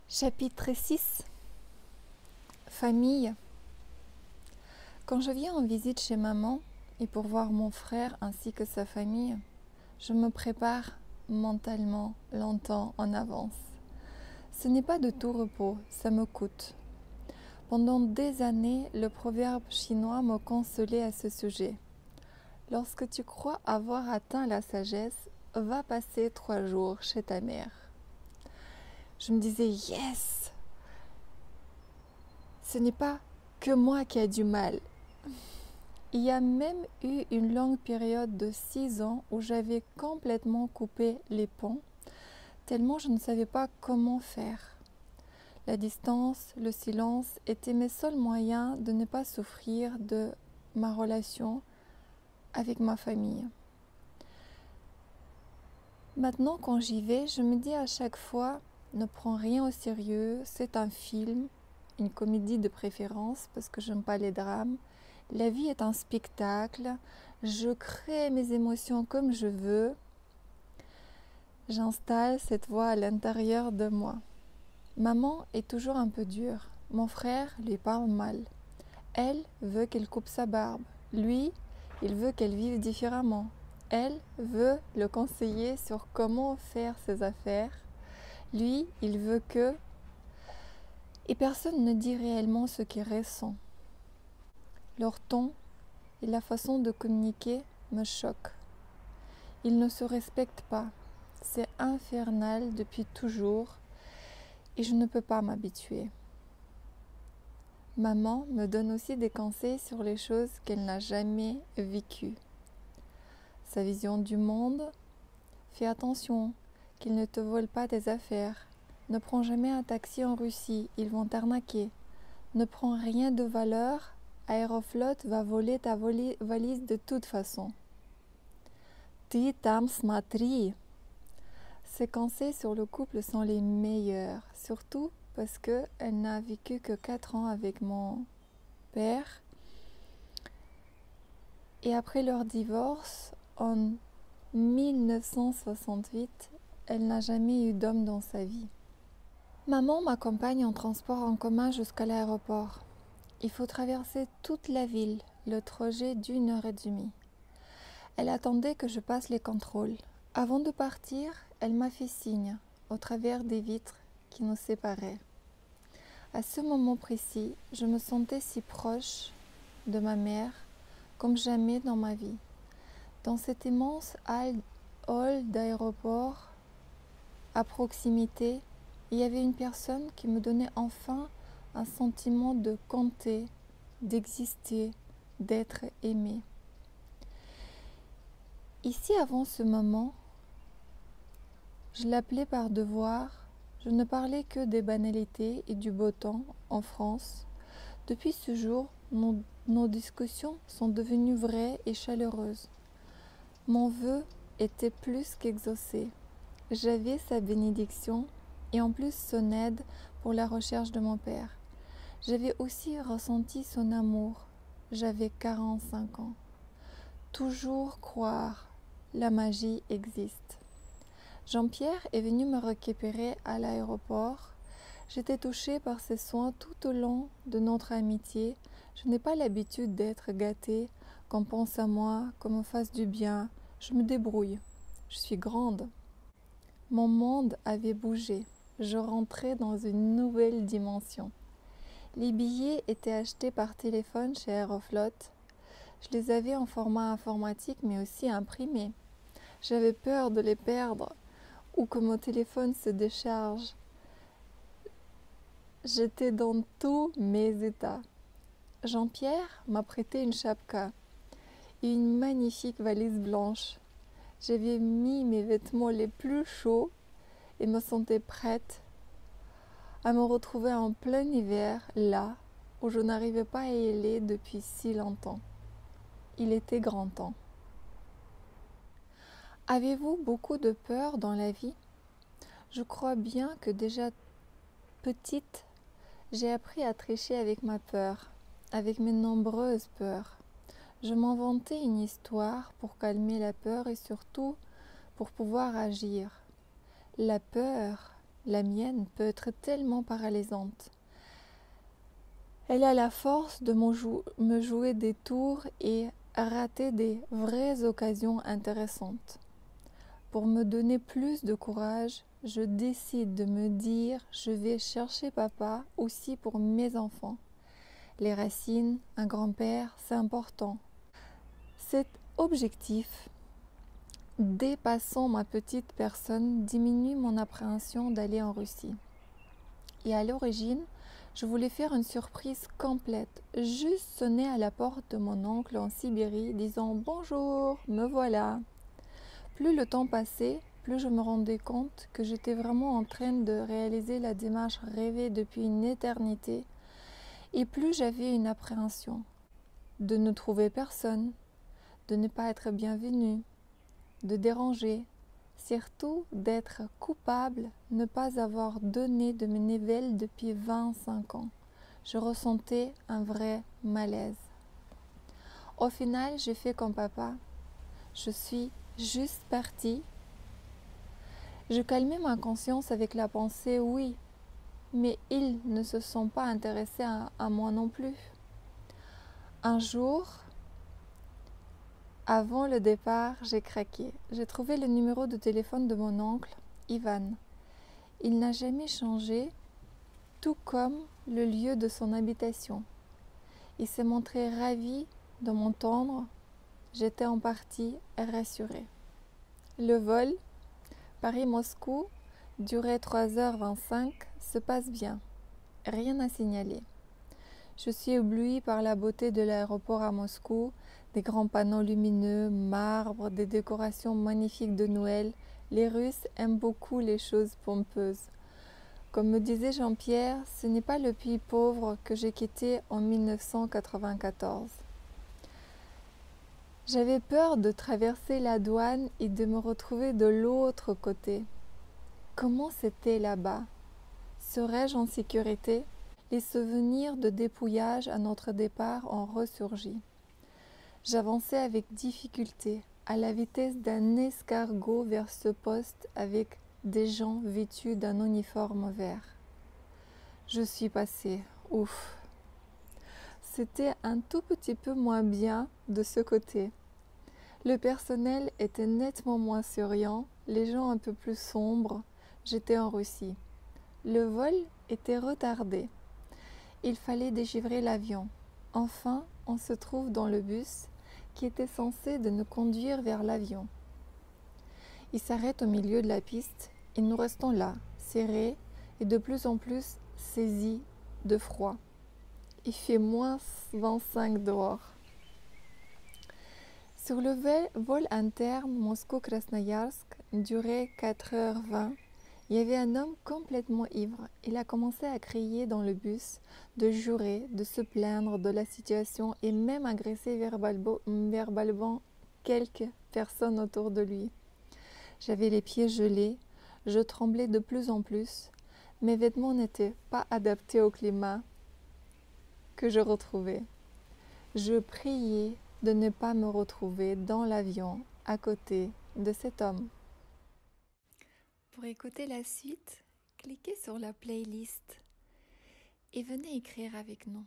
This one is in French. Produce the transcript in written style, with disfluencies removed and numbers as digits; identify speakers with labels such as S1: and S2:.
S1: Chapitre 6. Famille. Quand je viens en visite chez maman et pour voir mon frère ainsi que sa famille, je me prépare mentalement longtemps en avance. Ce n'est pas de tout repos, ça me coûte. Pendant des années, le proverbe chinois me consolait à ce sujet. Lorsque tu crois avoir atteint la sagesse, va passer 3 jours chez ta mère. Je me disais, yes! Ce n'est pas que moi qui ai du mal. Il y a même eu une longue période de 6 ans où j'avais complètement coupé les ponts, tellement je ne savais pas comment faire. La distance, le silence étaient mes seuls moyens de ne pas souffrir de ma relation avec ma famille. Maintenant, quand j'y vais, je me dis à chaque fois, ne prends rien au sérieux, c'est un film, une comédie de préférence, parce que j'aime pas les drames. La vie est un spectacle, je crée mes émotions comme je veux. J'installe cette voix à l'intérieur de moi. Maman est toujours un peu dure, mon frère lui parle mal. Elle veut qu'elle coupe sa barbe, lui, il veut qu'elle vive différemment. Elle veut le conseiller sur comment faire ses affaires. Lui, il veut que... Et personne ne dit réellement ce qu'il ressent. Leur ton et la façon de communiquer me choquent. Ils ne se respectent pas. C'est infernal depuis toujours et je ne peux pas m'habituer. Maman me donne aussi des conseils sur les choses qu'elle n'a jamais vécues. Sa vision du monde, fais attention qu'ils ne te volent pas tes affaires. Ne prends jamais un taxi en Russie, ils vont t'arnaquer. Ne prends rien de valeur, Aeroflot va voler ta valise de toute façon. Ты там смотри. Ces conseils sur le couple sont les meilleurs, surtout parce qu'elle n'a vécu que 4 ans avec mon père. Et après leur divorce, en 1968, elle n'a jamais eu d'homme dans sa vie. Maman m'accompagne en transport en commun jusqu'à l'aéroport. Il faut traverser toute la ville, le trajet d'1 heure et demie. Elle attendait que je passe les contrôles. Avant de partir, elle m'a fait signe au travers des vitres qui nous séparaient. À ce moment précis, je me sentais si proche de ma mère comme jamais dans ma vie. Dans cet immense hall d'aéroport, à proximité, il y avait une personne qui me donnait enfin un sentiment de compter, d'exister, d'être aimé. Ici, avant ce moment, je l'appelais par devoir, je ne parlais que des banalités et du beau temps en France. Depuis ce jour, nos discussions sont devenues vraies et chaleureuses. Mon vœu était plus qu'exaucé. J'avais sa bénédiction et en plus son aide pour la recherche de mon père. J'avais aussi ressenti son amour. J'avais 45 ans. Toujours croire, la magie existe. Jean-Pierre est venu me récupérer à l'aéroport. J'étais touchée par ses soins tout au long de notre amitié. Je n'ai pas l'habitude d'être gâtée, qu'on pense à moi, qu'on me fasse du bien. Je me débrouille. Je suis grande. Mon monde avait bougé. Je rentrais dans une nouvelle dimension. Les billets étaient achetés par téléphone chez Aeroflot. Je les avais en format informatique mais aussi imprimés. J'avais peur de les perdre ou que mon téléphone se décharge. J'étais dans tous mes états. Jean-Pierre m'a prêté une chapka et une magnifique valise blanche. J'avais mis mes vêtements les plus chauds et me sentais prête à me retrouver en plein hiver, là où je n'arrivais pas à y aller depuis si longtemps. Il était grand temps. Avez-vous beaucoup de peur dans la vie? Je crois bien que déjà petite, j'ai appris à tricher avec ma peur, avec mes nombreuses peurs. Je m'inventais une histoire pour calmer la peur et surtout pour pouvoir agir. La peur la mienne, peut être tellement paralysante. Elle a la force de me jouer des tours et rater des vraies occasions intéressantes. Pour me donner plus de courage, je décide de me dire je vais chercher papa aussi pour mes enfants. Les racines, un grand-père, c'est important. Cet objectif, dépassant ma petite personne, diminue mon appréhension d'aller en Russie. Et à l'origine, je voulais faire une surprise complète, juste sonner à la porte de mon oncle en Sibérie, disant « Bonjour, me voilà ». Plus le temps passait, plus je me rendais compte que j'étais vraiment en train de réaliser la démarche rêvée depuis une éternité, et plus j'avais une appréhension de ne trouver personne, de ne pas être bienvenue, de déranger, surtout d'être coupable, ne pas avoir donné de mes nouvelles depuis 25 ans. Je ressentais un vrai malaise. Au final, j'ai fait comme papa. Je suis juste partie. Je calmais ma conscience avec la pensée oui, mais ils ne se sont pas intéressés à moi non plus. Un jour, avant le départ, j'ai craqué. J'ai trouvé le numéro de téléphone de mon oncle, Ivan. Il n'a jamais changé, tout comme le lieu de son habitation. Il s'est montré ravi de m'entendre. J'étais en partie rassurée. Le vol Paris-Moscou durait 3h25, se passe bien. Rien à signaler. Je suis éblouie par la beauté de l'aéroport à Moscou, des grands panneaux lumineux, marbre, des décorations magnifiques de Noël. Les Russes aiment beaucoup les choses pompeuses. Comme me disait Jean-Pierre, ce n'est pas le pays pauvre que j'ai quitté en 1994. J'avais peur de traverser la douane et de me retrouver de l'autre côté. Comment c'était là-bas? Serais-je en sécurité? Les souvenirs de dépouillage à notre départ ont ressurgi. J'avançais avec difficulté, à la vitesse d'un escargot vers ce poste avec des gens vêtus d'un uniforme vert. Je suis passée, ouf. C'était un tout petit peu moins bien de ce côté. Le personnel était nettement moins souriant, les gens un peu plus sombres. J'étais en Russie. Le vol était retardé. Il fallait déchiffrer l'avion. Enfin, on se trouve dans le bus qui était censé de nous conduire vers l'avion. Il s'arrête au milieu de la piste et nous restons là, serrés et de plus en plus saisis de froid. Il fait moins 25 dehors. Sur le vol interne Moscou-Krasnoyarsk, duré 4h20, il y avait un homme complètement ivre. Il a commencé à crier dans le bus, de jurer, de se plaindre de la situation et même agresser verbalement quelques personnes autour de lui. J'avais les pieds gelés, je tremblais de plus en plus. Mes vêtements n'étaient pas adaptés au climat que je retrouvais. Je priais de ne pas me retrouver dans l'avion à côté de cet homme. Pour écouter la suite, cliquez sur la playlist et venez écrire avec nous.